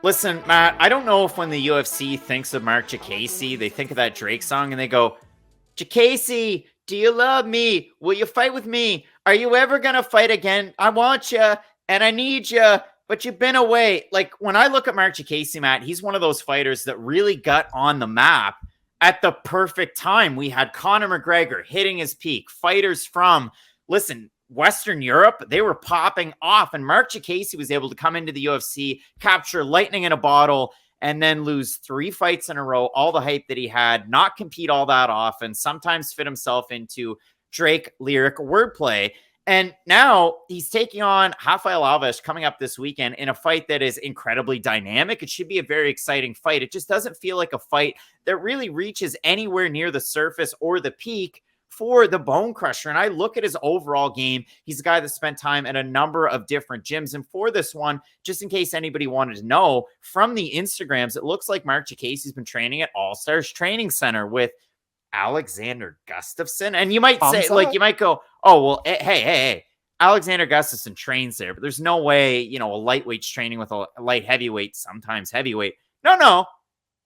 Listen, Matt, I don't know if when the UFC thinks of Marc Diakiese, they think of that Drake song and they go, Diakiese, do you love me? Will you fight with me? Are you ever going to fight again? I want you and I need you, but you've been away. Like when I look at Marc Diakiese, Matt, he's one of those fighters that really got on the map at the perfect time. We had Conor McGregor hitting his peak, fighters from, listen, Western Europe, they were popping off, and Marc Diakiese was able to come into the UFC, capture lightning in a bottle, and then lose 3 fights in a row, all the hype that he had, not compete all that often, sometimes fit himself into Drake lyric wordplay. And now he's taking on Rafael Alves coming up this weekend in a fight that is incredibly dynamic. It should be a very exciting fight. It just doesn't feel like a fight that really reaches anywhere near the surface or the peak for the Bonecrusher. And I look at his overall game. He's a guy that spent time at a number of different gyms. And for this one, just in case anybody wanted to know, from the Instagrams, it looks like Marc Diakiese's been training at All Stars Training Center with Alexander Gustafsson. And you might say, like, you might go, oh, well, hey, Alexander Gustafsson trains there, but there's no way, a lightweight's training with a light heavyweight, sometimes heavyweight.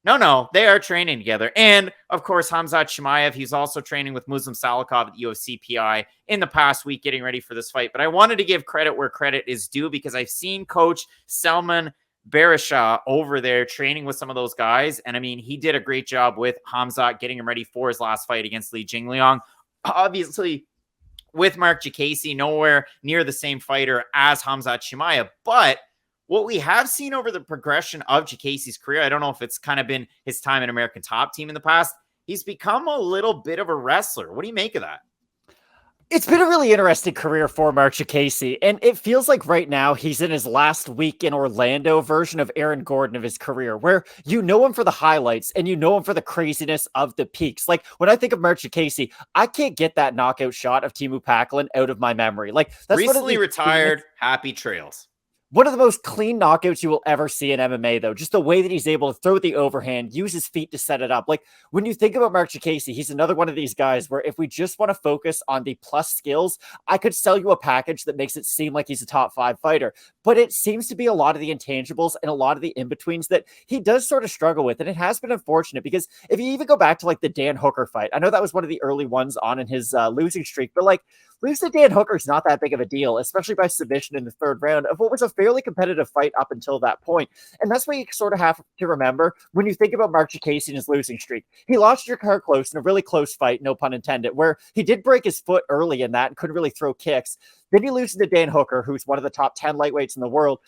No, they are training together. And, of course, Khamzat Chimaev, he's also training with Muslim Salikov at the UFC PI in the past week getting ready for this fight. But I wanted to give credit where credit is due because I've seen Coach Selman Barisha over there training with some of those guys. And, I mean, he did a great job with Khamzat getting him ready for his last fight against Li Jingliang. Obviously, with Marc Diakiese, nowhere near the same fighter as Khamzat Chimaev. But what we have seen over the progression of Diakiese's career, I don't know if it's kind of been his time in American Top Team in the past, he's become a little bit of a wrestler. What do you make of that? It's been a really interesting career for Marc Diakiese, and it feels like right now he's in his last week in Orlando version of Aaron Gordon of his career, where you know him for the highlights and you know him for the craziness of the peaks. Like when I think of Marc Diakiese, I can't get that knockout shot of Teemu Packalén out of my memory. Like that's recently retired. Happy trails. One of the most clean knockouts you will ever see in MMA, though. Just the way that he's able to throw the overhand, use his feet to set it up. Like, when you think about Marc Diakiese, he's another one of these guys where if we just want to focus on the plus skills, I could sell you a package that makes it seem like he's a top 5 fighter. But it seems to be a lot of the intangibles and a lot of the in-betweens that he does sort of struggle with. And it has been unfortunate because if you even go back to, like, the Dan Hooker fight, I know that was one of the early ones on in his losing streak, but, like, losing to Dan Hooker is not that big of a deal, especially by submission in the 3rd round of what was a fairly competitive fight up until that point. And that's what you sort of have to remember when you think about Marc Diakiese and his losing streak. He lost Yair close in a really close fight, no pun intended, where he did break his foot early in that and couldn't really throw kicks. Then he loses to Dan Hooker, who's one of the top 10 lightweights in the world.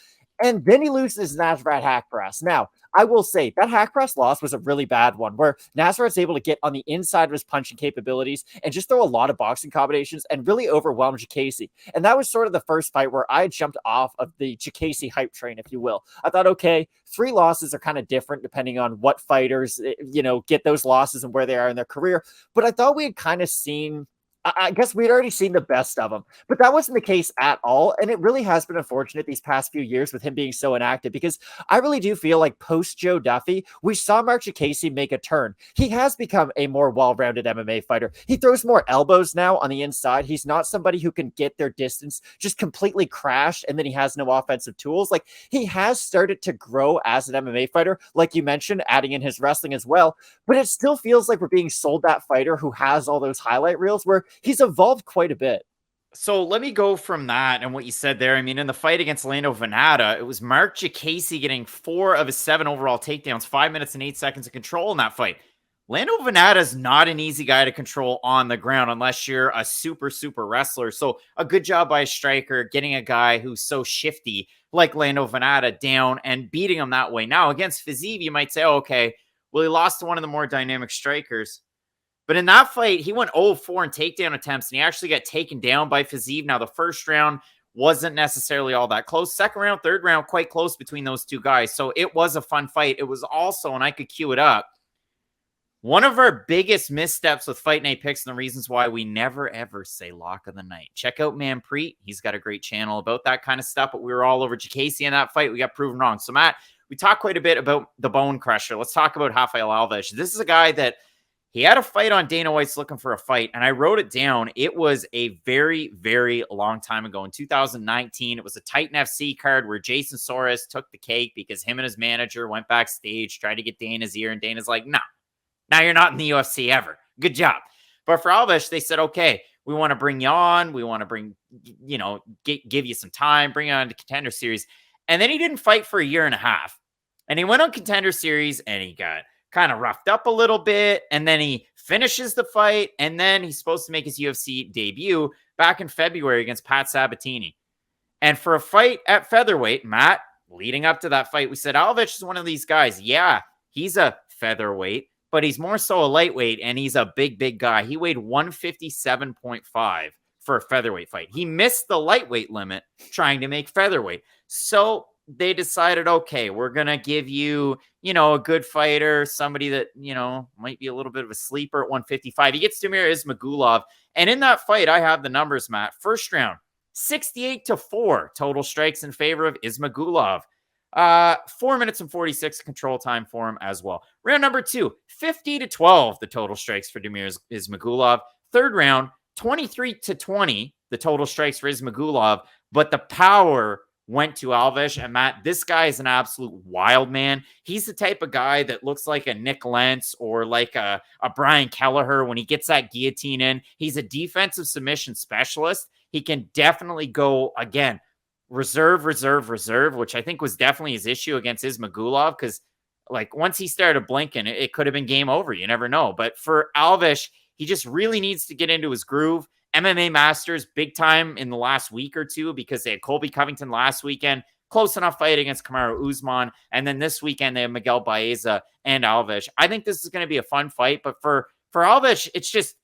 And then he loses Nasrat Haqparast. Now, I will say that Haqparast loss was a really bad one where Nasrat's able to get on the inside of his punching capabilities and just throw a lot of boxing combinations and really overwhelm Diakiese. And that was sort of the first fight where I jumped off of the Diakiese hype train, if you will. I thought, okay, 3 losses are kind of different depending on what fighters, get those losses and where they are in their career. But I thought we had kind of seen, I guess we'd already seen the best of him, but that wasn't the case at all. And it really has been unfortunate these past few years with him being so inactive, because I really do feel like post Joe Duffy, we saw Marc Diakiese make a turn. He has become a more well-rounded MMA fighter. He throws more elbows now on the inside. He's not somebody who can get their distance just completely crashed and then he has no offensive tools. Like, he has started to grow as an MMA fighter, like you mentioned, adding in his wrestling as well. But it still feels like we're being sold that fighter who has all those highlight reels where he's evolved quite a bit. So let me go from that and what you said there. I mean, in the fight against Lando Venata, it was Marc Diakiese getting 4 of his 7 overall takedowns, 5 minutes and 8 seconds of control in that fight. Lando Venata is not an easy guy to control on the ground unless you're a super wrestler. So a good job by a striker getting a guy who's so shifty like Lando Venata down and beating him that way. Now, against Fiziev, you might say, oh, okay, well, he lost to one of the more dynamic strikers. But in that fight, he went 0-4 in takedown attempts, and he actually got taken down by Fiziev. Now, the first round wasn't necessarily all that close. Second round, third round, quite close between those two guys. So it was a fun fight. It was also, and I could cue it up, one of our biggest missteps with Fight Night picks and the reasons why we never, ever say lock of the night. Check out Manpreet. He's got a great channel about that kind of stuff, but we were all over Diakiese in that fight. We got proven wrong. So, Matt, we talked quite a bit about the Bonecrusher. Let's talk about Rafael Alves. This is a guy that He had a fight on Dana White's Looking for a Fight, and I wrote it down. It was a very, very long time ago in 2019. It was a Titan FC card where Jason Soares took the cake because him and his manager went backstage, tried to get Dana's ear, and Dana's like, no, now you're not in the UFC ever. Good job. But for Alves, they said, okay, we want to bring you on. We want to bring, give you some time, bring you on to Contender Series. And then he didn't fight for a year and a half. And he went on Contender Series and he got kind of roughed up a little bit, and then he finishes the fight, and then he's supposed to make his UFC debut back in February against Pat Sabatini. And for a fight at featherweight, Matt, leading up to that fight, we said Alves is one of these guys. Yeah, he's a featherweight, but he's more so a lightweight, and he's a big, big guy. He weighed 157.5 for a featherweight fight. He missed the lightweight limit trying to make featherweight. So they decided, okay, we're going to give you, a good fighter, somebody that, might be a little bit of a sleeper at 155. He gets Damir Ismagulov. And in that fight, I have the numbers, Matt. First round, 68-4 total strikes in favor of Ismagulov. 4 minutes and 46 control time for him as well. Round number 2, 50-12 the total strikes for Damir Ismagulov. Third round, 23-20 the total strikes for Ismagulov. But the power went to Alves. And Matt, this guy is an absolute wild man. He's the type of guy that looks like a Nick Lentz or like a Brian Kelleher when he gets that guillotine in. He's a defensive submission specialist. He can definitely go, again, reserve, which I think was definitely his issue against Ismagulov, because once he started blinking, it could have been game over. You never know. But for Alves, he just really needs to get into his groove. MMA Masters, big time in the last week or two, because they had Colby Covington last weekend, close enough fight against Kamaru Usman. And then this weekend, they have Miguel Baeza and Alves. I think this is going to be a fun fight. But for Alves, it's just,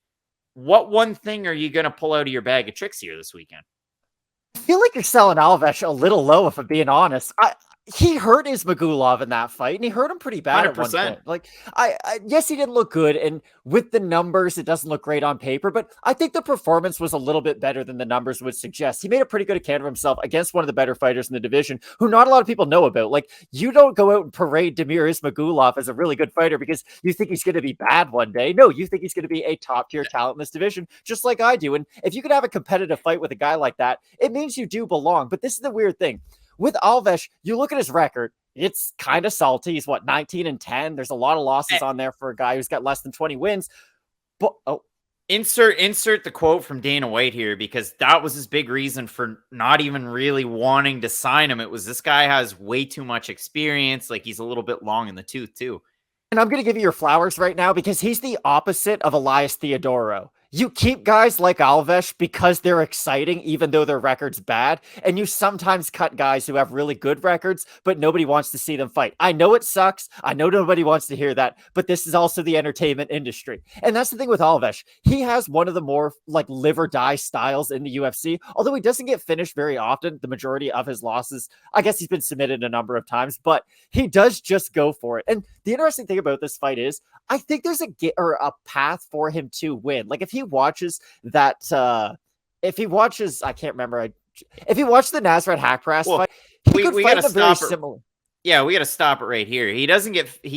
what one thing are you going to pull out of your bag of tricks here this weekend? I feel like you're selling Alves a little low, if I'm being honest. He hurt Ismagulov in that fight, and he hurt him pretty bad 100%. At one point. Yes, he didn't look good, and with the numbers, it doesn't look great on paper, but I think the performance was a little bit better than the numbers would suggest. He made a pretty good account of himself against one of the better fighters in the division, who not a lot of people know about. You don't go out and parade Damir Ismagulov as a really good fighter because you think he's going to be bad one day. No, you think he's going to be a top-tier talent in this division, just like I do. And if you could have a competitive fight with a guy like that, it means you do belong. But this is the weird thing. With Alves, you look at his record, it's kind of salty. He's 19-10. There's a lot of losses on there for a guy who's got less than 20 wins. But insert the quote from Dana White here, because that was his big reason for not even really wanting to sign him. It was, this guy has way too much experience. He's a little bit long in the tooth too. And I'm going to give you your flowers right now, because he's the opposite of Elias Theodoro. You keep guys like Alves because they're exciting, even though their record's bad. And you sometimes cut guys who have really good records, but nobody wants to see them fight. I know it sucks. I know nobody wants to hear that, but this is also the entertainment industry. And that's the thing with Alves. He has one of the more live or die styles in the UFC, although he doesn't get finished very often. The majority of his losses, I guess he's been submitted a number of times, but he does just go for it. And the interesting thing about this fight is, I think there's a path for him to win. If he watches that, I can't remember. If he watched the Nasrat Haqparast fight, he could fight him very similar. Yeah, we got to stop it right here. He doesn't get finished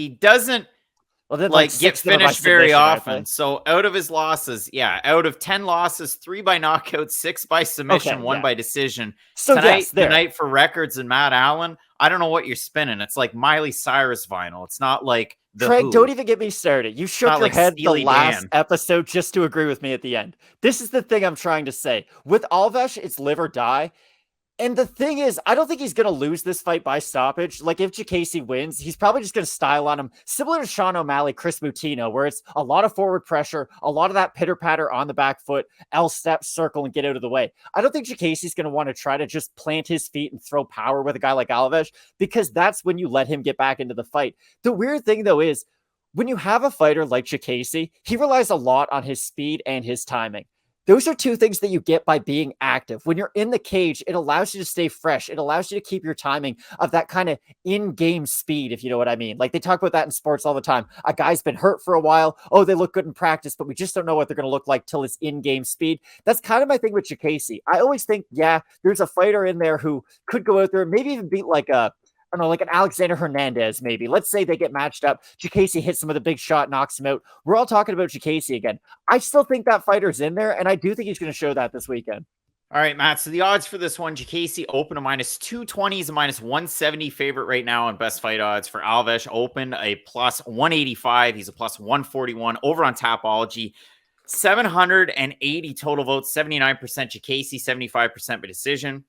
very often. So out of his losses, out of 10 losses, 3 by knockout, 6 by submission, 1 by decision. So tonight for records and Matt Allen, I don't know what you're spinning. It's like Miley Cyrus vinyl. It's not like Craig, don't even get me started. You shook your head the last episode just to agree with me at the end. This is the thing I'm trying to say. With Alves, it's live or die. And the thing is, I don't think he's going to lose this fight by stoppage. If Diakiese wins, he's probably just going to style on him, similar to Sean O'Malley, Chris Mutino, where it's a lot of forward pressure, a lot of that pitter-patter on the back foot, L-step, circle, and get out of the way. I don't think Diakiese's going to want to try to just plant his feet and throw power with a guy like Alves, because that's when you let him get back into the fight. The weird thing, though, is when you have a fighter like Diakiese, he relies a lot on his speed and his timing. Those are two things that you get by being active. When you're in the cage, it allows you to stay fresh. It allows you to keep your timing of that kind of in-game speed, if you know what I mean. They talk about that in sports all the time. A guy's been hurt for a while. Oh, they look good in practice, but we just don't know what they're going to look like till it's in-game speed. That's kind of my thing with Diakiese. I always think, there's a fighter in there who could go out there and maybe even beat a I don't know, like an Alexander Hernandez, maybe. Let's say they get matched up. Diakiese hits him with a big shot, knocks him out. We're all talking about Diakiese again. I still think that fighter's in there, and I do think he's going to show that this weekend. All right, Matt. So the odds for this one, Diakiese open a -220, is a -170 favorite right now on best fight odds. For Alves, open a +185. He's a +141 over on Tapology. 780 total votes, 79% Diakiese, 75% by decision.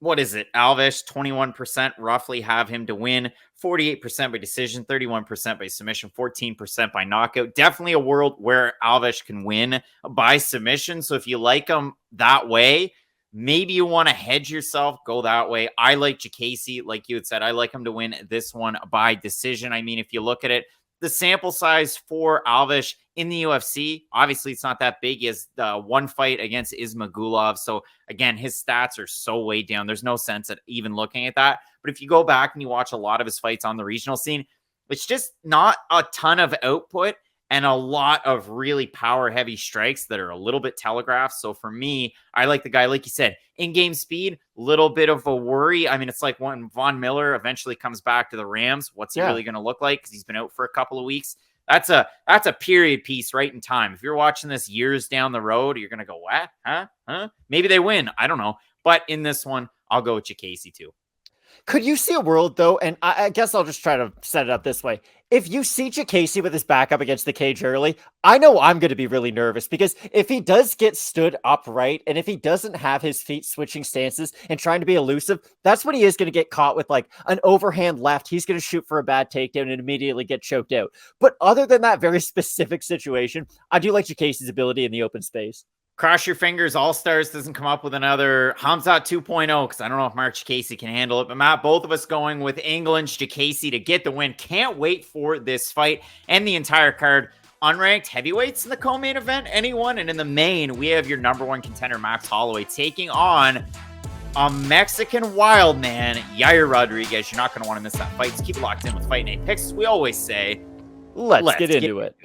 What is it? Alves, 21% roughly have him to win, 48% by decision, 31% by submission, 14% by knockout. Definitely a world where Alves can win by submission. So if you like him that way, maybe you want to hedge yourself, go that way. I like Diakiese, like you had said. I like him to win this one by decision. I mean, if you look at it, the sample size for Alves in the UFC, obviously it's not that big. He has one fight against Ismagulov. So again, his stats are so way down. There's no sense at even looking at that. But if you go back and you watch a lot of his fights on the regional scene, it's just not a ton of output and a lot of really power heavy strikes that are a little bit telegraphed. So for me, I like the guy, like you said, in-game speed, little bit of a worry. I mean, it's like when Von Miller eventually comes back to the Rams, what's he really going to look like? Because he's been out for a couple of weeks. That's a period piece right in time. If you're watching this years down the road, you're going to go, what? Huh? Maybe they win. I don't know. But in this one, I'll go with Diakiese too. Could you see a world, though, and I guess I'll just try to set it up this way. If you see Diakiese with his back up against the cage early, I know I'm going to be really nervous, because if he does get stood upright, and if he doesn't have his feet switching stances and trying to be elusive, that's when he is going to get caught with like an overhand left. He's going to shoot for a bad takedown and immediately get choked out. But other than that very specific situation, I do like Diakiese's ability in the open space. Cross your fingers, All-Stars doesn't come up with another Hamzat 2.0, because I don't know if Marc Diakiese can handle it. But Matt, both of us going with Anglin's Diakiese to get the win. Can't wait for this fight and the entire card. Unranked heavyweights in the co-main event, anyone? And in the main, we have your number one contender, Max Holloway, taking on a Mexican wild man, Yair Rodriguez. You're not going to want to miss that fight. Just keep it locked in with Fight Night Picks. We always say, let's get into it.